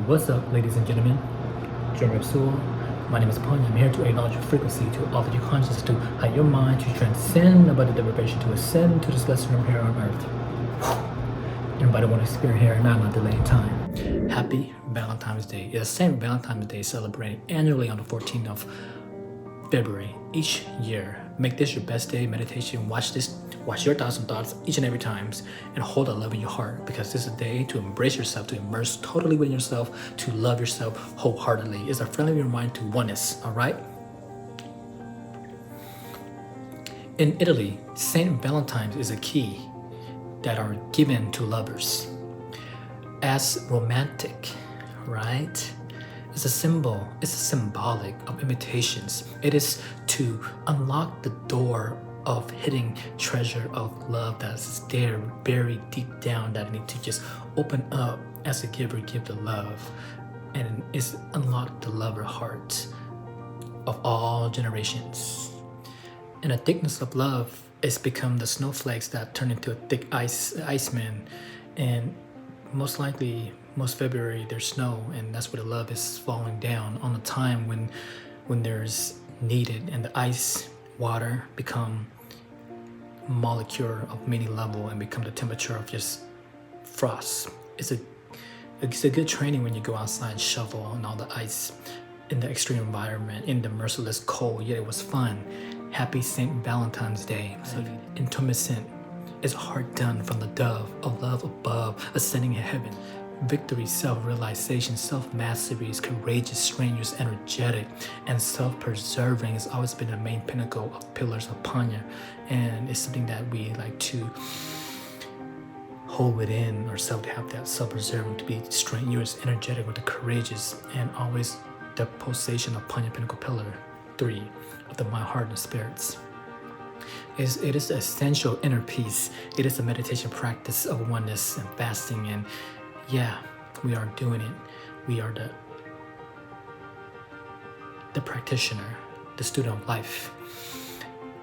What's up, ladies and gentlemen? My name is Paññā. I'm here to acknowledge your frequency, to alter your consciousness, to heighten your mind, to transcend above the deprivation, to ascend to this lesson room here on earth. Anybody want to experience here and now, not delaying time. Happy Valentine's Day. It's the same Valentine's Day celebrated annually on the 14th of February each year. Make this your best day meditation. Watch your thoughts and thoughts each and every time, and hold that love in your heart, because this is a day to embrace yourself, to immerse totally within yourself, to love yourself wholeheartedly. It's a friendly reminder to oneness, all right? In Italy, Saint Valentine's is a key that are given to lovers as romantic, right? It's a symbol, it's a symbolic of invitations. It is to unlock the door of hidden treasure of love that's there, buried deep down, that need to just open up as a giver give the love. And it's unlock the lover heart of all generations. And the thickness of love is become the snowflakes that turn into a thick iceman. And most likely, most February, there's snow, and that's where the love is falling down on a time when there's needed, and the ice water become molecule of many level and become the temperature of just frost. It's a good training when you go outside and shovel and all the ice in the extreme environment, in the merciless cold, yet it was fun. Happy St. Valentine's Day. So intumescent is a heart done from the dove, a love above, ascending in heaven. Victory, self-realization, self-mastery is courageous, strenuous, energetic, and self-preserving has always been the main pinnacle of pillars of Paññā, and it's something that we like to hold within ourselves, to have that self-preserving, to be strenuous, energetic, with the courageous, and always the pulsation of Paññā pinnacle pillar 3 of the mind, heart, and spirits. It is essential inner peace. It is a meditation practice of oneness and fasting, and yeah, we are doing it. We are the practitioner, the student of life,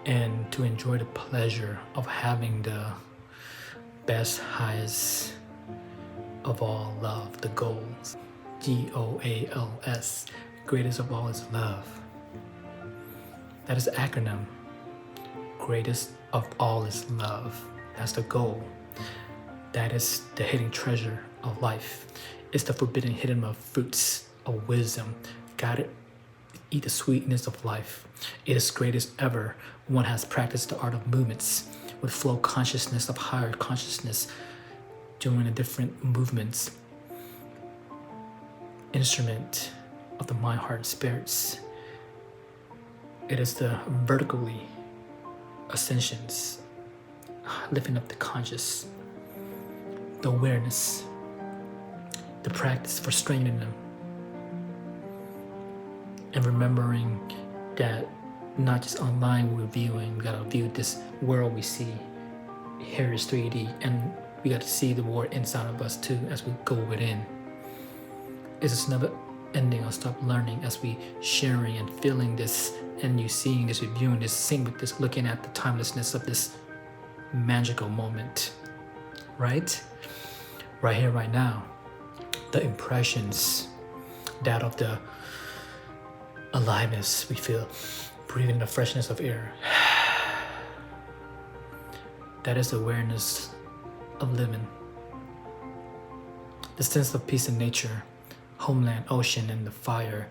and to enjoy the pleasure of having the best, highest of all love, the goals. GOALS, greatest of all is love. That is the acronym. Greatest of all is love. That's the goal. That is the hidden treasure of life. It's the forbidden hidden of fruits of wisdom. Gotta eat the sweetness of life. It is greatest ever. One has practiced the art of movements with flow consciousness of higher consciousness, doing the different movements. Instrument of the mind, heart, and spirits. It is the vertically ascensions, lifting up the conscious, the awareness, the practice for strengthening them, and remembering that not just online we're viewing, we gotta view this world we see here is 3D, and we gotta see the world inside of us too as we go within. It's just never ending or stop learning as we sharing and feeling this, and you seeing this, reviewing this, seeing with this, looking at the timelessness of this magical moment, right here, right now. The impressions, that of the aliveness we feel, breathing the freshness of air. That is the awareness of living. The sense of peace in nature, homeland, ocean, and the fire,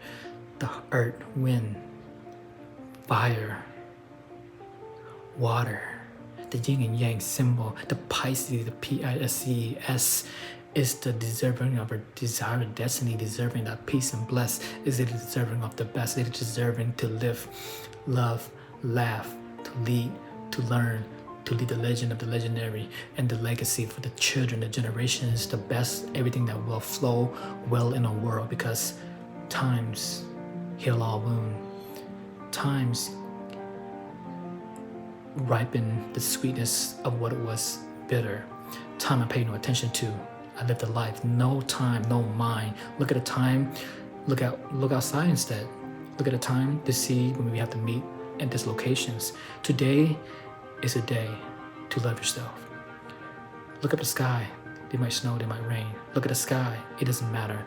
the earth, wind, fire, water, the yin and yang symbol, the Pisces, the Pisces is the deserving of our desired destiny, deserving that peace and bless. Is it deserving of the best? It is deserving to live, love, laugh, to lead, to learn, to lead the legend of the legendary and the legacy for the children, the generations, the best, everything that will flow well in our world, because times heal all wound. Times ripen the sweetness of what it was bitter. Time I paid no attention to. I lived a life, no time, no mind. Look at the time, look outside instead. Look at the time to see when we have to meet at these locations. Today is a day to love yourself. Look up the sky. It might snow, it might rain. Look at the sky. It doesn't matter.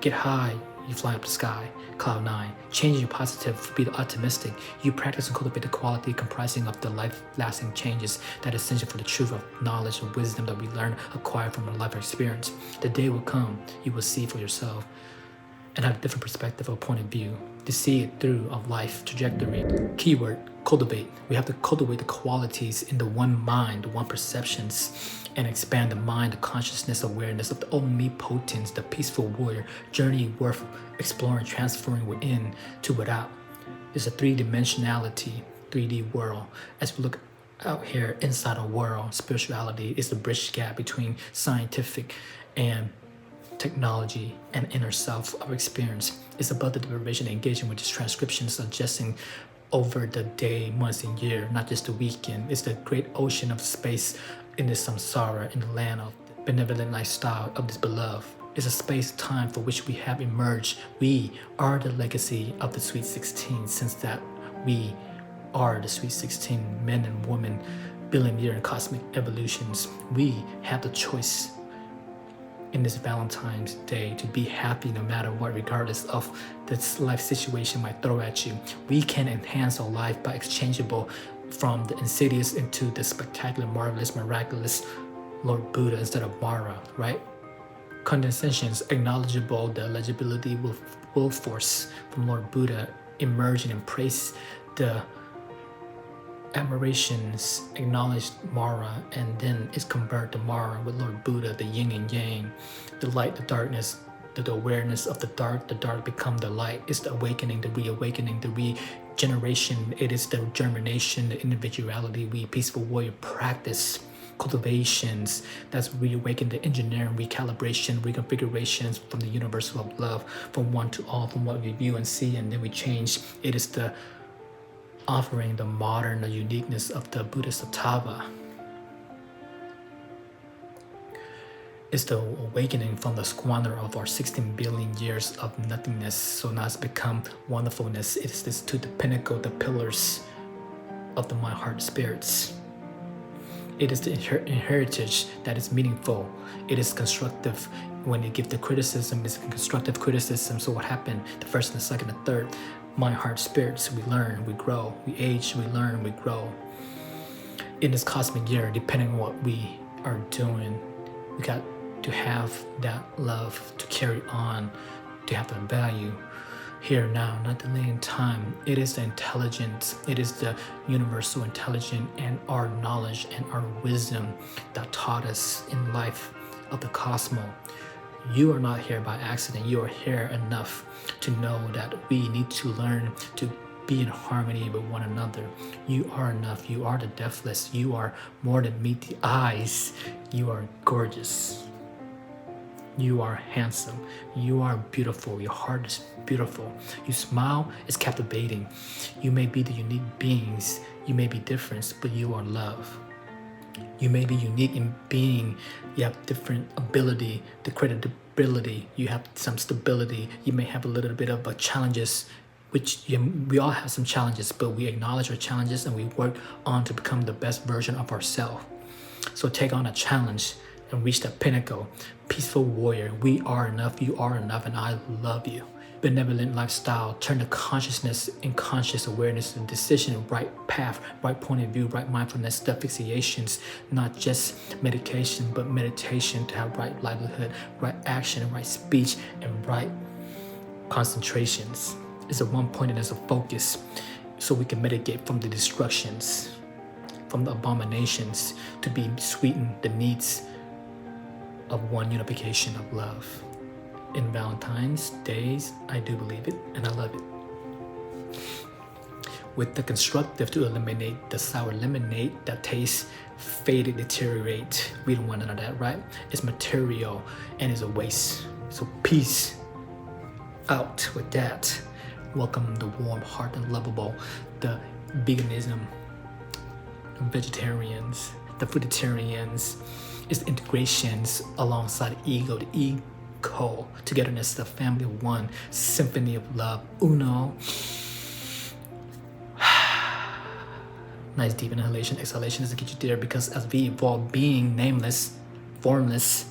Get high, you fly up the sky. Cloud 9. Changing your positive, be optimistic. You practice and cultivate the quality comprising of the life-lasting changes that are essential for the truth of knowledge and wisdom that we learn, acquire from our life experience. The day will come, you will see for yourself and have a different perspective or point of view to see it through of life trajectory. Keyword, cultivate. We have to cultivate the qualities in the one mind, the one perceptions, and expand the mind, the consciousness, awareness of the omnipotence, the peaceful warrior, journey worth exploring, transferring within to without. It's a three-dimensionality, 3D world. As we look out here inside our world, spirituality is the bridge gap between scientific and technology and inner self of experience. It's about the derivation engaging with this transcription, suggesting over the day, months, and year, not just the weekend. It's the great ocean of space in this samsara, in the land of benevolent lifestyle of this beloved. It's a space-time for which we have emerged. We are the legacy of the Sweet 16, since that we are the Sweet 16, men and women, billion-year and cosmic evolutions. We have the choice in this Valentine's Day to be happy no matter what, regardless of this life situation might throw at you. We can enhance our life by exchangeable from the insidious into the spectacular, marvelous, miraculous Lord Buddha instead of Mara, right? Condescensions, acknowledgeable, the legibility will force from Lord Buddha emerge and embrace the admirations, acknowledge Mara, and then it's convert to Mara with Lord Buddha, the yin and yang, the light, the darkness, the awareness of the dark become the light. It's the awakening, the reawakening, the regeneration. It is the germination, the individuality. We peaceful warrior practice cultivations that's reawaken the engineering, recalibration, reconfigurations from the universal of love, from one to all, from what we view and see, and then we change. It is the offering the modern, the uniqueness of the Bodhisattva. It's the awakening from the squander of our 16 billion years of nothingness. So now it's become wonderfulness. It is this to the pinnacle, the pillars of the mind, heart, spirits. It is the heritage that is meaningful. It is constructive. When you give the criticism, it's constructive criticism. So what happened? The first and the second and third. Mind, heart, spirits, we learn, we grow, we age, we learn, we grow. In this cosmic year, depending on what we are doing, we got to have that love to carry on, to have the value here now, not delaying time. It is the intelligence, it is the universal intelligence and our knowledge and our wisdom that taught us in life of the cosmos. You are not here by accident. You are here enough to know that we need to learn to be in harmony with one another. You are enough. You are the deathless. You are more than meet the eyes. You are gorgeous. You are handsome. You are beautiful. Your heart is beautiful. You smile, it's captivating. You may be the unique beings. You may be different, but you are love. You may be unique in being, you have different ability, the credibility, you have some stability, you may have a little bit of challenges, which we all have some challenges, but we acknowledge our challenges and we work on to become the best version of ourselves. So take on a challenge and reach the pinnacle. Peaceful warrior, we are enough, you are enough, and I love you. Benevolent lifestyle, turn the consciousness and conscious awareness and decision, right path, right point of view, right mindfulness, the fixations, not just medication, but meditation to have right livelihood, right action, right speech, and right concentrations. It's a one point and it's a focus, so we can mitigate from the destructions, from the abominations, to be sweeten the needs of one unification of love. In Valentine's days, I do believe it, and I love it. With the constructive to eliminate the sour lemonade that tastes faded, deteriorate. We don't want none of that, right? It's material and it's a waste. So peace out with that. Welcome the warm heart and lovable, the veganism, vegetarians, the fruitarians. It's the integrations alongside ego, the ego. Togetherness, the family of one, symphony of love, uno. Nice deep inhalation, exhalation doesn't get you there, because as we evolve, being nameless, formless,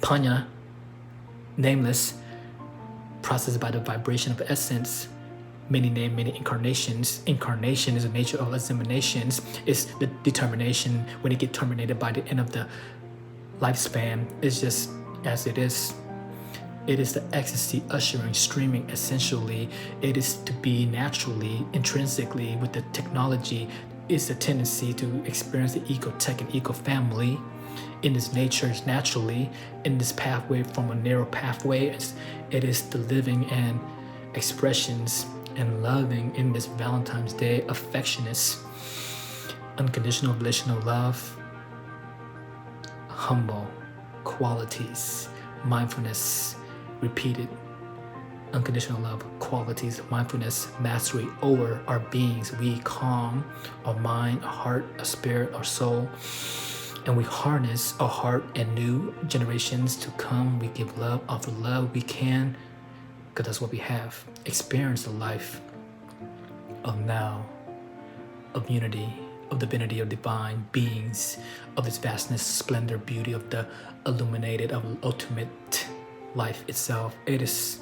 Paññā, nameless, processed by the vibration of essence. Many name, many incarnations. Incarnation is the nature of assimilation. It's the determination when it get terminated by the end of the lifespan. It's just as it is. It is the ecstasy ushering, streaming essentially. It is to be naturally, intrinsically with the technology. It's the tendency to experience the eco-tech and eco-family in this nature naturally, in this pathway from a narrow pathway. It is the living and expressions and loving in this Valentine's Day, affectionate, unconditional, volitional love, humble qualities, mindfulness, repeated, unconditional love, qualities, mindfulness, mastery over our beings. We calm our mind, our heart, our spirit, our soul, and we harness our heart and new generations to come. We give love, offer love we can, because that's what we have. Experience the life of now, of unity, of divinity, of divine beings, of this vastness, splendor, beauty of the illuminated, of ultimate life itself. It is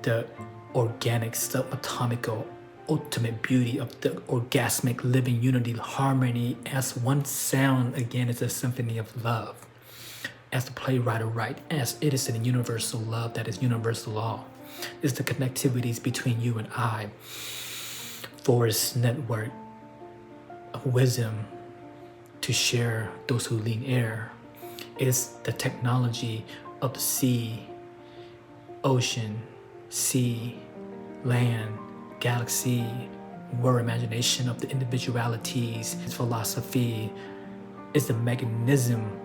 the organic, subatomical, ultimate beauty of the orgasmic living unity, harmony as one sound. Again, it's a symphony of love. As the playwright writes, as it is a universal love that is universal law. It's the connectivities between you and I. Forest network of wisdom to share those who lean air. It's the technology of the sea, ocean, sea, land, galaxy, word imagination of the individualities. Its philosophy is the mechanism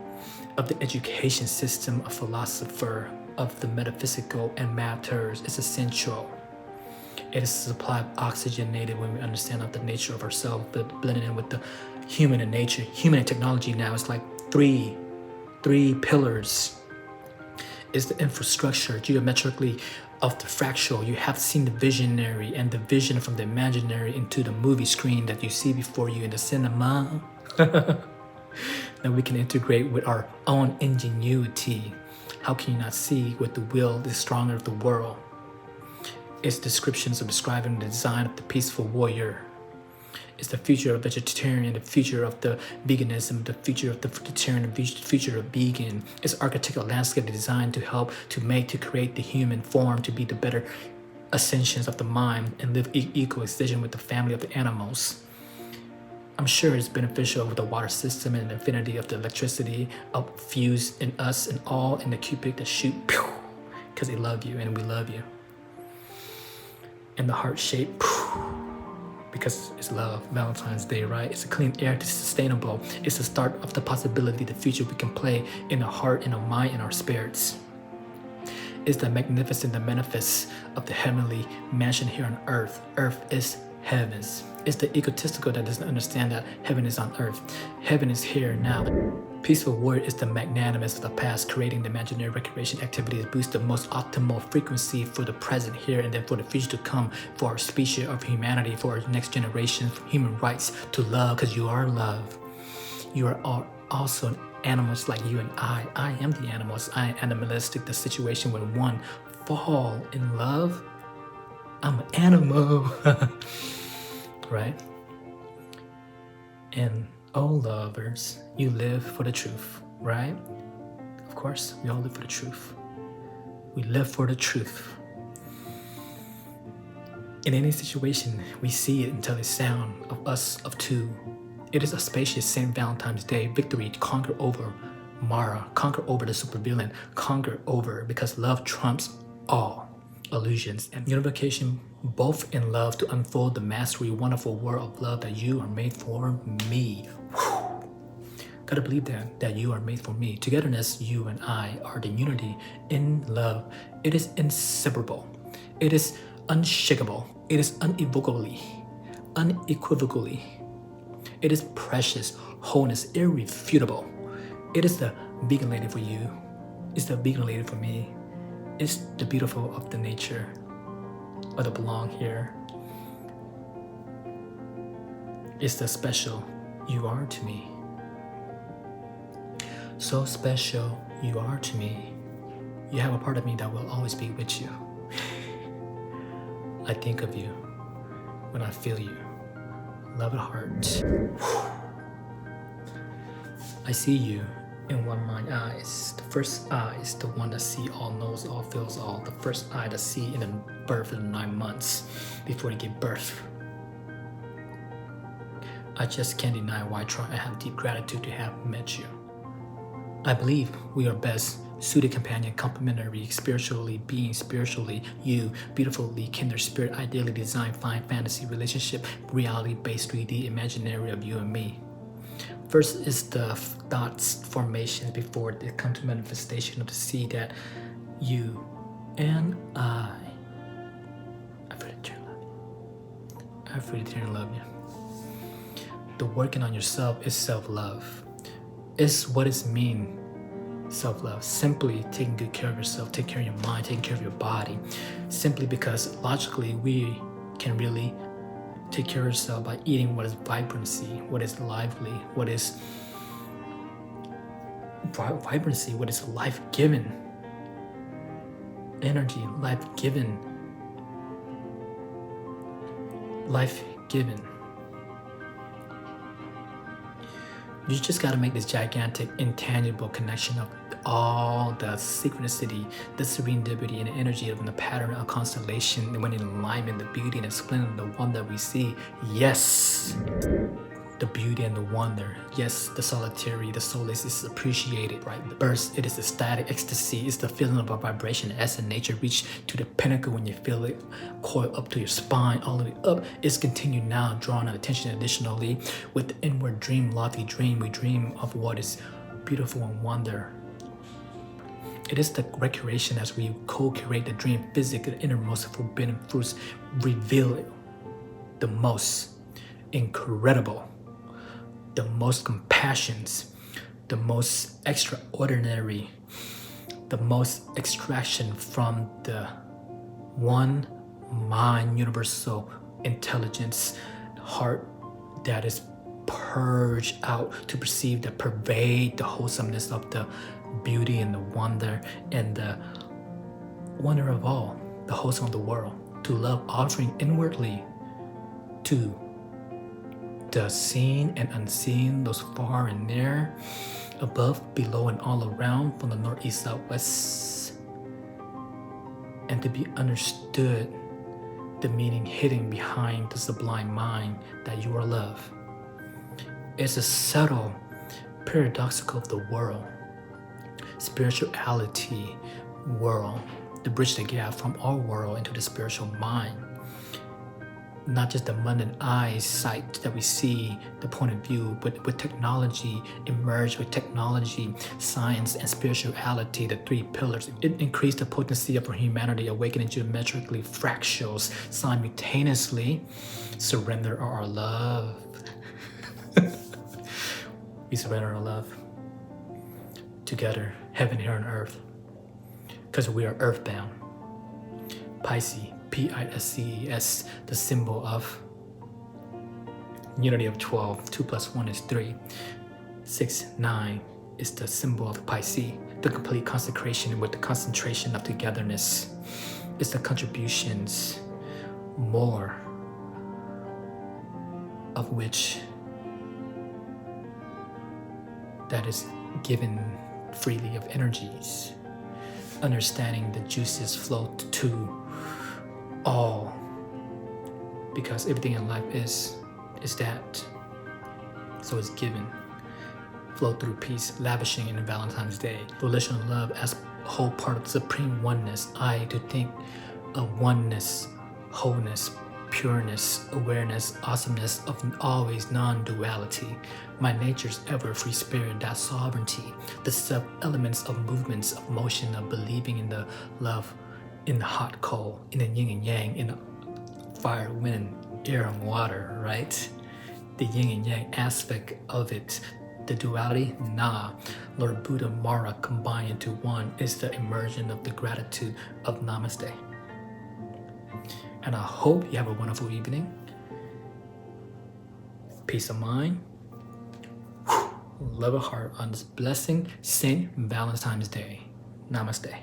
of the education system, a philosopher of the metaphysical and matters. It's essential. It is a supply of oxygenated when we understand of the nature of ourselves, but blending in with the human and nature. Human and technology now is like three pillars. Is the infrastructure geometrically of the fractal. You have seen the visionary and the vision from the imaginary into the movie screen that you see before you in the cinema. That we can integrate with our own ingenuity. How can you not see with the will, the stronger of the world? Its descriptions of describing the design of the peaceful warrior. It's the future of vegetarian, the future of the veganism, the future of the fruitarian, the future of vegan. It's architectural landscape designed to help, to make, to create the human form to be the better ascensions of the mind and live eco-excision with the family of the animals. I'm sure it's beneficial with the water system and the infinity of the electricity of fused in us and all in the Cupid that shoot, because they love you and we love you. And the heart shape, because it's love, Valentine's Day, right? It's a clean air, it's sustainable. It's the start of the possibility, the future we can play in our heart, in our mind, in our spirits. It's the magnificent, the manifest of the heavenly mansion here on earth. Earth is heavens. It's the egotistical that doesn't understand that heaven is on earth. Heaven is here now. Peaceful word is the magnanimous of the past, creating the imaginary recreation activities, boost the most optimal frequency for the present here and then for the future to come, for our species of humanity, for our next generation, for human rights to love, because you are love. You are also animals like you and I. I am the animals. I am animalistic, the situation when one fall in love. I'm an animal. Right? And oh lovers, you live for the truth, right? Of course, we all live for the truth. We live for the truth. In any situation, we see it until it's sound of us of two. It is a spacious St. Valentine's Day victory to conquer over Mara, conquer over the supervillain, conquer over, because love trumps all illusions and unification, both in love to unfold the mastery, wonderful world of love that you are made for me. Whew. Gotta believe that you are made for me. Togetherness, you and I are the unity in love. It is inseparable. It is unshakable. It is unequivocally. It is precious, wholeness, irrefutable. It is the vegan lady for you. It's the vegan lady for me. It's the beautiful of the nature, of the belong here. It's the special you are to me. So special you are to me. You have a part of me that will always be with you. I think of you when I feel you. Love at heart. I see you in one of my eyes. The first eye is the one that sees all, knows all, feels all. The first eye that sees in the birth of the 9 months before you give birth. I just can't deny why I have deep gratitude to have met you. I believe we are best suited companion, complementary, spiritually, being spiritually, you, beautifully, kindred spirit, ideally designed, fine fantasy relationship, reality-based 3D imaginary of you and me. First is the thoughts formation before they come to manifestation of the seed that you and I really truly love you. I really truly love you. The working on yourself is self-love. It's what it means. Self-love, simply taking good care of yourself, taking care of your mind, taking care of your body, simply because logically we can really take care of yourself by eating what is vibrancy, what is lively, what is vibrancy, what is life-giving energy, life-giving. You just got to make this gigantic, intangible connection of all the synchronicity, the serendipity, and the energy of the pattern of constellation, when in alignment, the beauty and the splendor, the wonder we see. Yes, the beauty and the wonder. Yes, the solitary, the soulless is appreciated, right? The burst, it is the static ecstasy, it's the feeling of a vibration as in nature reach to the pinnacle when you feel it coil up to your spine, all the way up. It's continued now, drawing our attention additionally with the inward dream, lofty dream. We dream of what is beautiful and wonder. It is the recreation as we co-curate the dream physic, the innermost forbidden fruits reveal the most incredible, the most compassions, the most extraordinary, the most extraction from the one mind, universal intelligence, heart that is purged out to perceive that pervade the wholesomeness of the beauty and the wonder of all, the wholesome of the world, to love offering inwardly to the seen and unseen, those far and near, above, below, and all around, from the north, east, south, west, and to be understood, the meaning hidden behind the sublime mind that you are love. It's a subtle, paradoxical of the world, spirituality world, to bridge the gap from our world into the spiritual mind. Not just the mundane eyesight that we see, the point of view, but with technology, emerge with technology, science, and spirituality, the three pillars. It increased the potency of our humanity, awakening geometrically fractals simultaneously. Surrender our love. We surrender our love. Together, heaven here on earth. Because we are earthbound. Pisces. Pisces, the symbol of unity of 12. 2 plus 1 is 3. 6, 9 is the symbol of Pisces, the complete consecration with the concentration of togetherness. It's the contributions, more of which that is given freely of energies. Understanding the juices flow to all, because everything in life is that. So it's given, flow through peace, lavishing in Valentine's Day. Volitional love as a whole part of supreme oneness. I to think of oneness, wholeness, pureness, awareness, awesomeness of always non-duality. My nature's ever free spirit, that sovereignty, the sub-elements of movements, of motion, of believing in the love, in the hot cold, in the yin and yang, in the fire, wind, air, and water, right? The yin and yang aspect of it. The duality, nah. Lord Buddha, Mara combined into one is the immersion of the gratitude of Namaste. And I hope you have a wonderful evening. Peace of mind. Love of heart on this blessing Saint Valentine's Day. Namaste.